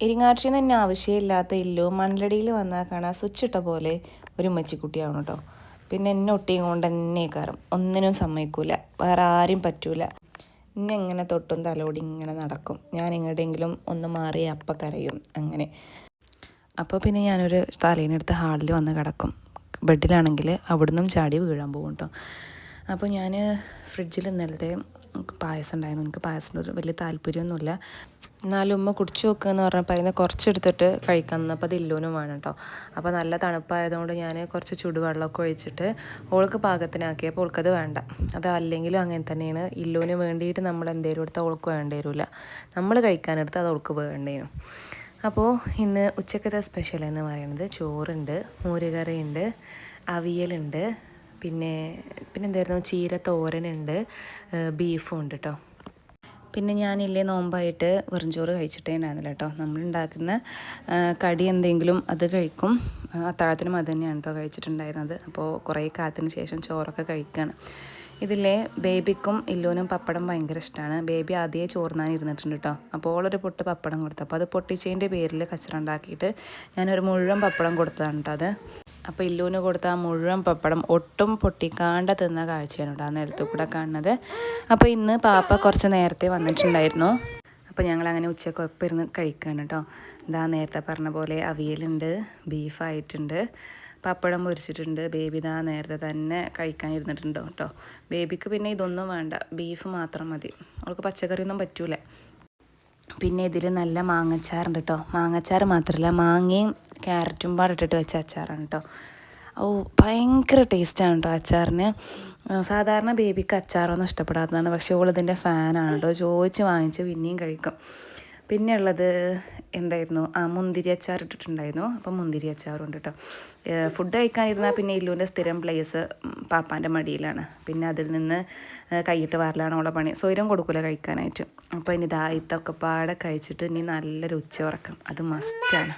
ഇരിങ്ങാട്ടിൽ തന്നെ ആവശ്യമില്ലാത്ത ഇല്ലോ മണ്ണലടിയിൽ വന്നാൽ കാണാൻ സ്വിച്ച് ഇട്ട പോലെ ഒരു ഉമ്മച്ചിക്കുട്ടിയാവണം കേട്ടോ. പിന്നെ എന്നെ ഒട്ടിയും കൊണ്ട് തന്നെ കയറും, ഒന്നിനും സമ്മതിക്കൂല, വേറെ ആരും പറ്റൂല. എന്നെ ഇങ്ങനെ തൊട്ടും തലോടി ഇങ്ങനെ നടക്കും. ഞാൻ എങ്ങോട്ടെങ്കിലും ഒന്ന് മാറി അപ്പം കരയും അങ്ങനെ. അപ്പോൾ പിന്നെ ഞാനൊരു തലേനെടുത്ത് ഹാളിൽ വന്ന് കിടക്കും. ബെഡിലാണെങ്കിൽ അവിടുന്നും ചാടി വീഴാൻ പോകും കേട്ടോ. അപ്പോൾ ഞാൻ ഫ്രിഡ്ജിൽ ഇന്നലത്തെ പായസം ഉണ്ടായിരുന്നു. എനിക്ക് പായസത്തിനൊരു വലിയ താല്പര്യമൊന്നുമില്ല, എന്നാലും ഉമ്മ കുടിച്ചു നോക്കുക എന്ന് പറഞ്ഞപ്പോൾ അതിന് കുറച്ചെടുത്തിട്ട് കഴിക്കാൻ. അപ്പോൾ അത് ഇല്ലോനും വേണം കേട്ടോ. അപ്പോൾ നല്ല തണുപ്പായതുകൊണ്ട് ഞാൻ കുറച്ച് ചുടുവെള്ളമൊക്കെ ഒഴിച്ചിട്ട് ഓൾക്ക് പാകത്തിനാക്കിയപ്പോൾ ഓൾക്കത് വേണ്ട. അത് അല്ലെങ്കിലും അങ്ങനെ തന്നെയാണ്. ഇല്ലോന് വേണ്ടിയിട്ട് നമ്മൾ എന്തെങ്കിലും എടുത്താൽ ഓൾക്ക് വേണ്ടി വരില്ല, നമ്മൾ കഴിക്കാനെടുത്ത് അത് ഓൾക്ക് വേണ്ടേനു. അപ്പോൾ ഇന്ന് ഉച്ചക്കത്തെ സ്പെഷ്യൽ എന്ന് പറയുന്നത് ചോറുണ്ട്, മോരുകറിയുണ്ട്, അവിയലുണ്ട്, പിന്നെ എന്തായിരുന്നു, ചീര തോരനുണ്ട്, ബീഫും ഉണ്ട് കേട്ടോ. പിന്നെ ഞാനില്ലേ നോമ്പായിട്ട് വെറുംചോറ് കഴിച്ചിട്ടേ ഉണ്ടായിരുന്നില്ല കേട്ടോ. നമ്മളുണ്ടാക്കുന്ന കടി എന്തെങ്കിലും അത് കഴിക്കും. അത്താഴത്തിനും അത് തന്നെയാണ് കേട്ടോ കഴിച്ചിട്ടുണ്ടായിരുന്നത്. അപ്പോൾ കുറേ കാലത്തിന് ശേഷം ചോറൊക്കെ കഴിക്കുകയാണ്. ഇതിലെ ബേബിക്കും ഇല്ലോനും പപ്പടം ഭയങ്കര ഇഷ്ടമാണ്. ബേബി ആദ്യമേ ചോറുന്നാൻ ഇരുന്നിട്ടുണ്ട് കേട്ടോ. അപ്പോൾ ഓളൊരു പൊട്ട് പപ്പടം കൊടുത്തു. അപ്പോൾ അത് പൊട്ടിച്ചതിൻ്റെ പേരിൽ കച്ചറ ഉണ്ടാക്കിയിട്ട് ഞാനൊരു മുഴുവൻ പപ്പടം കൊടുത്തതാണ് കേട്ടോ അത്. അപ്പോൾ ഇല്ലൂന് കൊടുത്ത ആ മുഴുവൻ പപ്പടം ഒട്ടും പൊട്ടിക്കാണ്ട് തിന്ന കാഴ്ചയാണ് കേട്ടോ ആ നിലത്ത് കൂടെ കാണുന്നത്. അപ്പോൾ ഇന്ന് പാപ്പ കുറച്ച് നേരത്തെ വന്നിട്ടുണ്ടായിരുന്നു. അപ്പോൾ ഞങ്ങളങ്ങനെ ഉച്ചയ്ക്ക് ഒപ്പം ഇരുന്ന് കഴിക്കുകയാണ് കേട്ടോ. ഇതാ നേരത്തെ പറഞ്ഞ പോലെ അവിയലുണ്ട്, ബീഫായിട്ടുണ്ട്, പപ്പടം പൊരിച്ചിട്ടുണ്ട്. ബേബി ഇതാ നേരത്തെ തന്നെ കഴിക്കാൻ ഇരുന്നിട്ടുണ്ട് കേട്ടോ. ബേബിക്ക് പിന്നെ ഇതൊന്നും വേണ്ട, ബീഫ് മാത്രം മതി. അവൾക്ക് പച്ചക്കറിയൊന്നും പറ്റൂല. പിന്നെ ഇതിൽ നല്ല മാങ്ങച്ചാറുണ്ട് കേട്ടോ. മാങ്ങച്ചാറ് മാത്രമല്ല, മാങ്ങയും ക്യാരറ്റും പാടിട്ടിട്ട് വെച്ച അച്ചാറാണ് കേട്ടോ. ഓ ഭയങ്കര ടേസ്റ്റാണ് കേട്ടോ അച്ചാറിന്. സാധാരണ ബേബിക്ക് അച്ചാറൊന്നും ഇഷ്ടപ്പെടാത്തതാണ്, പക്ഷേ ഓളിതിൻ്റെ ഫാനാണ് കേട്ടോ. ചോദിച്ച് വാങ്ങിച്ച് പിന്നെയും കഴിക്കും. പിന്നെ ഉള്ളത് എന്തായിരുന്നു, മുന്തിരി അച്ചാർ ഇട്ടിട്ടുണ്ടായിരുന്നു. അപ്പം മുന്തിരി അച്ചാറും ഉണ്ട് കേട്ടോ. ഫുഡ് കഴിക്കാനിരുന്നാൽ പിന്നെ ഇല്ലുവിൻ്റെ സ്ഥിരം പ്ലേസ് പാപ്പാൻ്റെ മടിയിലാണ്. പിന്നെ അതിൽ നിന്ന് കൈയിട്ട് വാരലാണ് അവളെ പണി. സ്വൈരം കൊടുക്കില്ല കഴിക്കാനായിട്ട്. അപ്പോൾ ഇനി ഇതൊക്കെ പാടെ കഴിച്ചിട്ട് ഇനി നല്ലൊരു ഉച്ച ഉറക്കം, അത് മസ്റ്റാണ്.